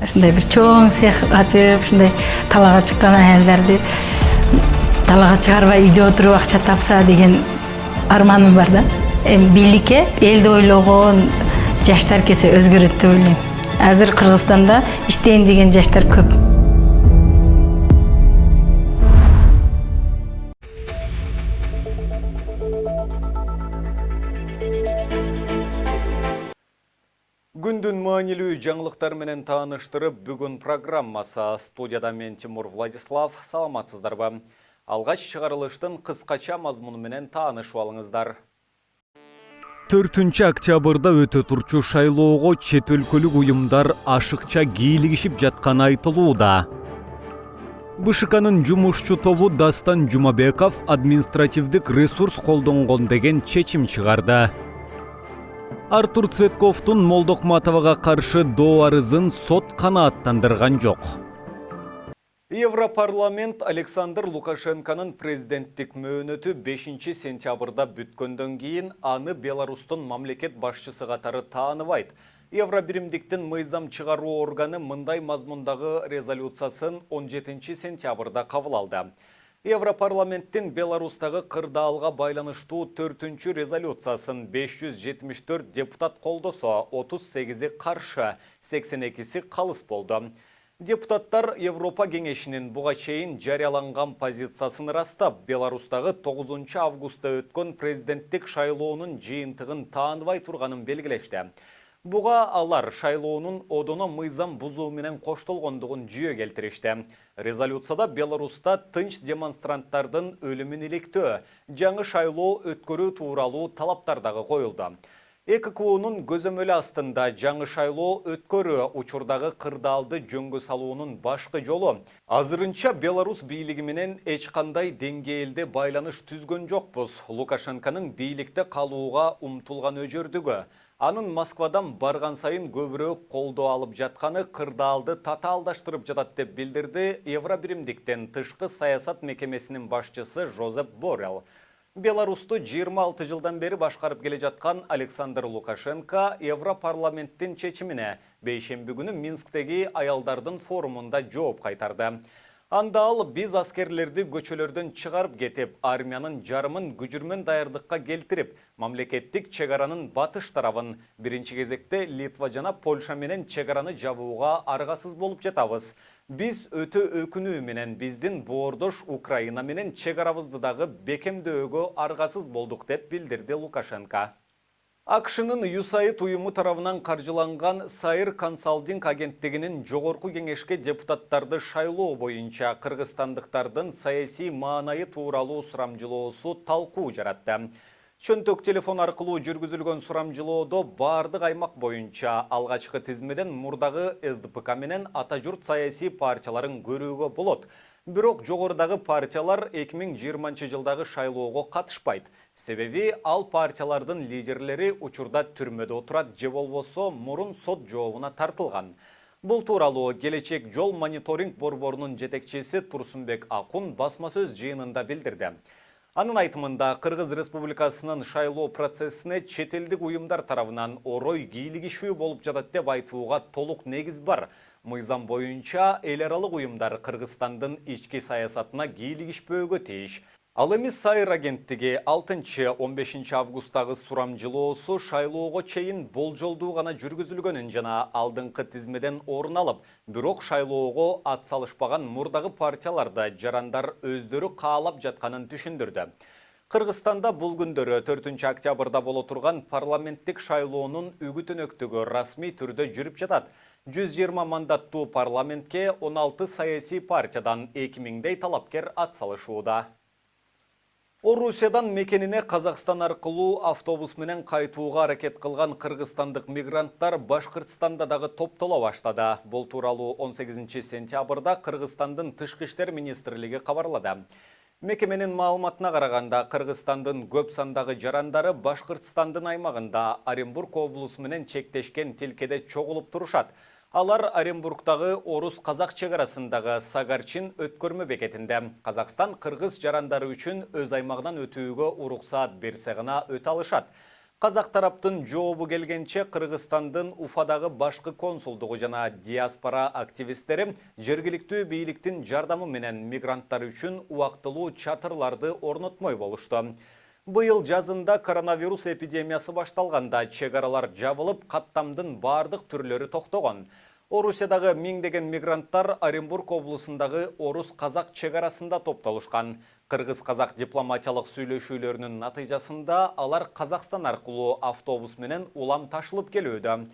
Ушундай бир чоң цех ачып, ушундай талаага чыккан аялдарды талаага чыгарбай үйдө отуруп акча тапса деген арманым бар да. Эми бийликке элди ойлогон жаштар келсе өзгөрөт деп ойлойм. Азыр Кыргызстанда иштейин деген жаштар көп. Күндүн маанилүү жаңылыктар менен тааныштырып, бүгүн программасы студияда мен Тимур Владислав. Саламатсыздарбы? Алгач чыгарылыштын кыскача мазмуну менен таанышып алыңыздар. 4 октябрда өтө турчу шайлоого чет өлкөлүк уюмдар ашыкча кийлигишип жатканы айтылууда. БШКнын жумушчу тобу Дастан Жумабеков административдик ресурс колдонгон деген чечим чыгарды. Артур Цветковдун Молдокматовага каршы доо арызын сот канааттандырган жок. Европарламент Александр Лукашенконун президенттик мөөнөтү 5 сентябрда бүткөндөн кийин аны Беларустун мамлекет башчысы катары тааныбайт. Евробиримдиктин мыйзам чыгаруу органы мындай мазмундагы резолюциясын 17 сентябрда кабыл алды. Европарламенттин Беларустагы кырдаалга байланыштуу 4-чү резолюциясын 574 депутат колдосо, 38-и каршы, 82-си калыс болду. Депутаттар Европа кеңешинин буга чейин жарыяланган позициясын ырастап, Беларустагы 9 августта өткөн президенттик шайлоонун жыйынтыгын тааныбай турганын белгилешти. Буга алар шайлоонун одоно мыйзам бузуу менен коштолгондугун жүйө келтиришти. Резолюцияда Беларуста тынч демонстранттардын өлүмүн иликтөө, жаңы шайлоо өткөрүү тууралуу талаптар дагы коюлду. ЭККУнун көзөмөлү астында жаңы шайлоо өткөрүү учурдагы кырдаалды жөнгө салуунун башкы жолу. Азырынча Беларус бийлиги менен эч кандай деңгээлде байланыш түзгөн жокпуз. Лукашенконун бийликте калууга умтулган өжөрдүгү, анын Москвадан барган сайын көбүрөөк колдоо алып жатканы кырдаалды татаалдаштырып жатат деп билдирди Евробиримдиктен тышкы саясат мекемесинин башчысы Жозеп Боррелл. Беларусту 26 жылдан бери башкарып келе жаткан Александр Лукашенко Европарламенттин чечимине бейшемби күнү Минсктеги аялдардын форумунда жооп кайтарды. Анда ал биз аскерлерди көчөлөрдөн чыгарып кетип, армиянын жарымын күжүрмөн даярдыкка келтирип, мамлекеттик чегаранын батыш тарабын, биринчи кезекте Литва жана Польша менен чегараны жабууга аргасыз болуп жатабыз. Биз өтө өкүнүү менен биздин боордош Украина менен чегарабызды дагы бекемдөөгө аргасыз болдук деп билдирди Лукашенко. АКШнын USAID уюму тарабынан каржыланган Сайыр консалтинг агенттигинин жогорку кеңешке депутаттарды шайлоо боюнча кыргызстандыктардын саясий маанайы тууралуу сурамжылоосу талкуу жаратты. Чөнтөк телефон аркылуу жүргүзүлгөн сурамжылоодо баардык аймак боюнча алгачкы тизмеден мурдагы СДПК менен ата журт саясий партияларын көрүүгө болот. Бирок жогорудагы партиялар 2020 жылдагы шайлоого катышпайт. Себеби ал партиялардын лидерлери учурда түрмөдө отурат же болбосо мурун сот жообуна тартылган. Бул тууралуу Келечек жол мониторинг борборунун жетекчиси Турсунбек Акун басма сөз жыйынында билдирди. Анын айтымында Кыргыз Республикасынын шайлоо процессине чет элдик уюмдар тарабынан орой кийлигишүү болуп жатат деп айтууга толук негиз бар. Мыйзам боюнча эл аралык уюмдар Кыргызстандын ички саясатына кийлигишпөөгө тийиш. Ал эми Сайыр агенттиги 6-15 августтагы сурамжылоосу шайлоого чейин болжолдуу гана жүргүзүлгөнүн жана алдыңкы тизмеден орун алып, бирок шайлоого ат салышпаган мурдагы партияларда жарандар өздөрү каалап жатканын түшүндүрдү. Кыргызстанда бул күндөрү 4 октябрда боло турган парламенттик шайлоонун үгүт-өнөктүгү расмий түрдө жүрүп жатат. 120 мандаттуу парламентке 16 саясий партиядан 2000дей талапкер ат салышууда. Орусиядан мекенине Казакстан аркылуу автобус менен кайтууга аракет кылган кыргызстандык мигранттар Башкыртстанда дагы топтоло баштады. Бул тууралуу 18 сентябрда Кыргызстандын Тышкы иштер министрлиги кабарлады. Мекеменин маалыматына караганда, Кыргызстандын көп сандагы жарандары Башкыртстандын аймагында Оренбург облусу менен чектешкен тилкеде чогулуп турушат. Алар Оренбургтагы орус-казак чегарасындагы Сагарчин өткөрмө бекетинде. Казакстан кыргыз жарандары үчүн өз аймагынан өтүүгө уруксаат берсе гана өтө алышат. Қазақ тараптың жообу келгенче Кыргызстандын Уфадагы башкы консулдугу жана диаспора активисттери жергиликтүү бийликтин жардамы менен мигранттар үчүн убактылуу чатырларды орнотмой болушту. Быйыл жазында коронавирус эпидемиясы башталганда чек аралар жабылып, каттамдын бардык түрлөрү токтогон. Орусиядагы миңдеген мигранттар Оренбург облусундагы орус-казак чек арасында топтолушкан. Кыргыз-казак дипломатиялык сүйлөшүүлөрүнүн натыйжасында алар Казакстан аркылуу автобус менен улам ташылып келүүдө.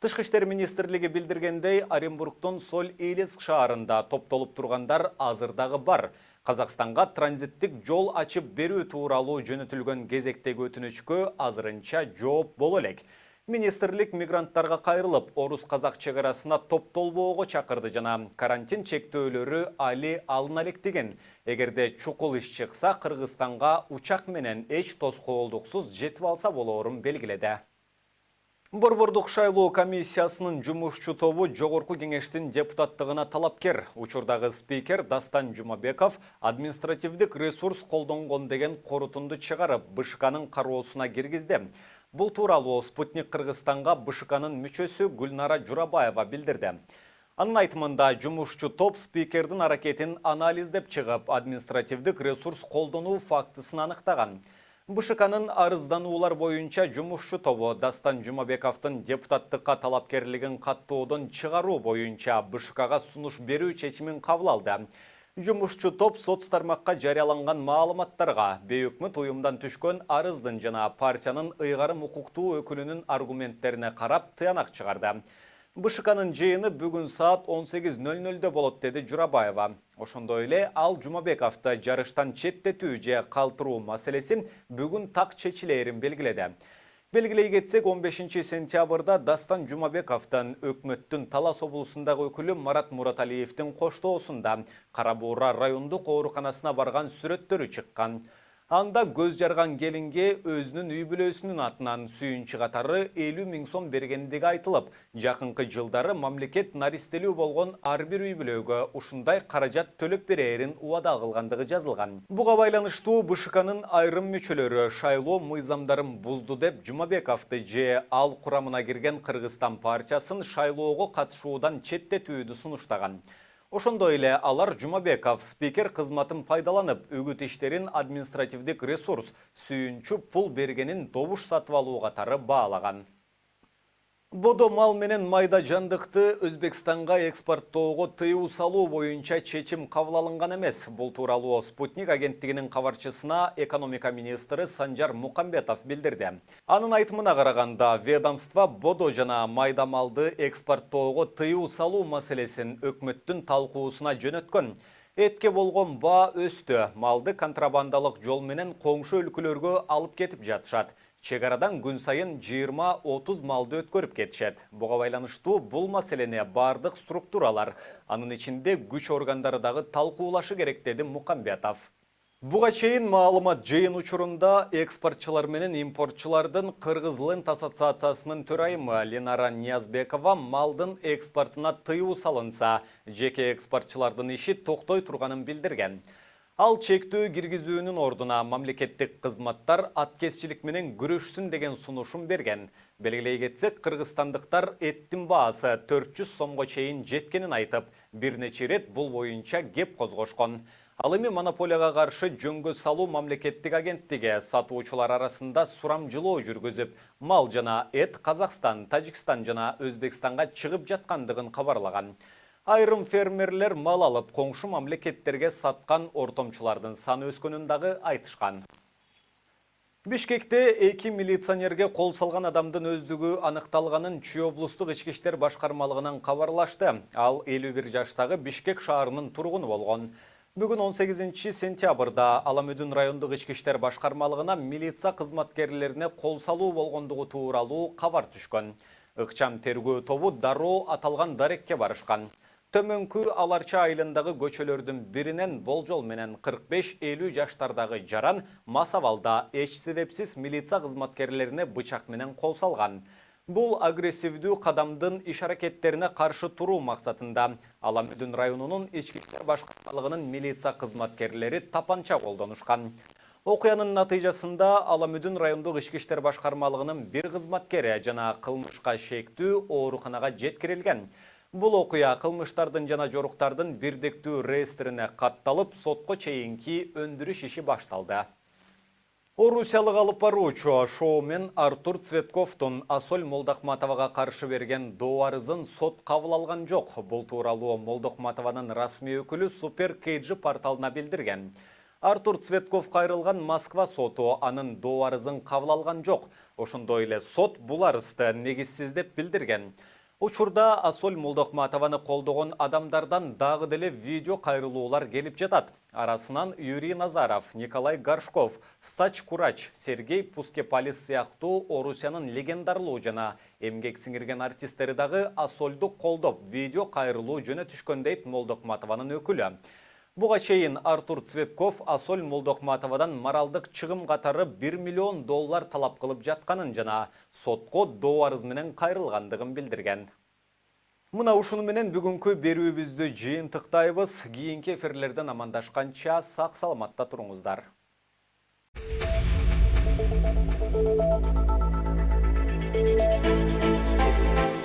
Тышкы иштер министрлиги билдиргендей, Оренбургдон Соль-Илецк шаарында топтолуп тургандар азыр дагы бар. Казакстанга транзиттик жол ачып берүү тууралуу жөнөтүлгөн кезектеги өтүнүчкө азырынча жооп боло элек. Министрлик мигранттарга кайрылып, орус-казак чек арасына топтолбоого чакырды жана карантин чектөөлөрү али алына элек деген. Эгерде чукул иш чыкса, Кыргызстанга учак менен эч тоскоолдуксуз жетип алса болоорун белгиледи. Борбордук шайлоо комиссиясынын жумушчу тобу Жогорку кеңештин депутаттыгына талапкер. Учурдагы спикер Дастан Жумабеков административдик ресурс колдонгон деген корутунду чыгарып, БШКнын кароосуна киргизди. Бул тууралуу Спутник Кыргызстанга БШКнын мүчөсү Гүлнара Журабаева билдирди. Анын айтымында жумушчу топ спикердин аракетин анализдеп чыгып, административдик ресурс колдонуу фактысын аныктаган. БШКнын арыздануулар боюнча жумушчу тобу Дастан Жумабековдун депутаттыкка талапкерлигин каттоодон чыгаруу боюнча БШКга сунуш берүү чечимин кабыл алды. Жумушчу топ соц тармакка жарыяланган маалыматтарга, бейөкмөт уюмдан түшкөн арыздын жана партиянын ыйгарым укуктуу өкүлүнүн аргументтерине карап тыянак чыгарды. БШКнын жыйыны бүгүн саат 18:00 болот, деди Журабаева. Ошондой эле ал Жумабековду жарыштан четтетүү же калтыруу маселеси бүгүн так чечилээрин белгиледи. Белгилей кетсек, 15 сентябрда Дастан Жумабековдун өкмөттүн Талас облусундагы өкүлү Марат Мураталиевдин коштоосунда Кара Буура райондук ооруканасына барган сүрөттөрү чыккан. Анда көз жарган келинге өзүнүн үй бүлөсүнүн атынан сүйүнчү катары 50 000 сом бергендиги айтылып, жакынкы жылдары мамлекет наристелүү болгон ар бир үй бүлөгө ушундай каражат төлөп берээрин убада кылгандыгы жазылган. Буга байланыштуу БШКнын айрым мүчөлөрү шайлоо мыйзамдарын бузду деп Жумабековду же ал курамына кирген Кыргызстан партиясын шайлоого катышуудан четтетүүдү сунуштаган. Ошондой эле алар Жумабеков спикер кызматын пайдаланып, үгүт иштерин административдик ресурс сүйүнчү пул бергенин добуш сатып алуу катары баалаган. Бодо мал менен майда жандыкты Өзбекстанга экспорттоого тыюу салуу боюнча чечим кабыл алынган эмес. Бул тууралуу Спутник агенттигинин кабарчысына экономика министри Санжар Мукамбетов билдирди. Анын айтымына караганда, ведомство бодо жана майда малды экспорттоого тыюу салуу маселесин өкмөттүн талкуусуна жөнөткөн. Этке болгон баа өстү. Малды контрабандалык жол менен коңшу өлкөлөргө алып кетип жатышат. Чек арадан күн сайын 20-30 малды өткөрүп кетишет. Буга байланыштуу бул маселени бардык структуралар, анын ичинде күч органдары дагы талкуулашы керек, деди Мукамбетов. Буга чейин маалымат жыйын учурунда экспортчулар менен импортчулардын Кыргыз Ленд ассоциациясынын төрайымы Ленара Ниязбекова малдын экспортуна тыюу салынса, жеке экспортчулардын иши токтой турганын билдирген. Ал чектөө киргизүүнүн ордуна мамлекеттик кызматтар аткезчилик менен күрөшсүн деген сунушун берген. Белгилей кетсек, кыргызстандыктар эттин баасы 400 сомго чейин жеткенин айтып, бир нече ирет бул боюнча кеп козгошкон. Ал эми монополияга каршы жөнгө салуу мамлекеттик агенттиги сатуучулар арасында сурамжылоо жүргүзүп, мал жана эт Казакстан, Тажикстан жана Өзбекстанга чыгып жаткандыгын кабарлаган. Айрым фермерлер мал алып, коңшу мамлекеттерге саткан ортомчулардын саны өскөнүн дагы айтышкан. Бишкекте 2 милиционерге кол салган адамдын өздүгү аныкталганын Чүй облустук ички иштер башкармалыгынан кабарлашты. Ал 51 жаштагы Бишкек шаарынын тургуну болгон. Бүгүн 18 сентябрда Аламөдүн райондук ички иштер башкармалыгына милиция кызматкерлерине кол салуу болгондугу тууралуу кабар түшкөн. Ыкчам тергөө тобу дароо аталган дарекке барышкан. Төмөнкү Аларча айылындагы көчөлөрдүн биринен болжол менен 45-50 жаштардагы жаран мас абалда эч себепсиз милиция кызматкерлерине бычак менен кол салган. Бул агрессивдүү кадамдын иш аракеттерине каршы туруу максатында Аламөдүн районунун ички иштер башкармалыгынын милиция кызматкерлери тапанча колдонушкан. Окуянын натыйжасында Аламүдүн райондук ички иштер башкармалыгынын бир кызматкери жана кылмышка шектүү ооруканага жеткирилген. Бул окуя кылмыштардын жана жоруктардын бирдиктүү реестрине катталып, сотко чейинки өндүрүш иши башталды. Орусиялык алып баруучу шоумен Артур Цветковдун Асоль Молдохматовага каршы берген доо арызын сот кабыл алган жок. Бул тууралуу Молдохматованын расмий өкүлү Супер KG порталына билдирген. Артур Цветков кайрылган Москва соту анын доо арызын кабыл алган жок. Ошондой эле сот бул арызды негизсиз деп билдирген. Учурда Асоль Молдохматованы колдогон адамдардан дагы деле видео кайрылуулар келип жатат. Арасынан Юрий Назаров, Николай Горшков, Стач Курач, Сергей Пускепалис сыяктуу Орусиянын легендарлуу жана эмгек сиңирген артисттери дагы Асольду колдоп видео кайрылуу жөнөтүшкөн дейт Молдохматованын өкүлү. Буга чейин Артур Цветков Асоль Молдохматовадан моралдык чыгым катары $1 миллион талап кылып жатканын жана сотко доо арыз менен кайрылгандыгын билдирген. Мына ушуну менен бүгүнкү берүүбүздү жыйынтыктайбыз. Кийинки эфирлерден амандашканча сак саламатта туруңуздар.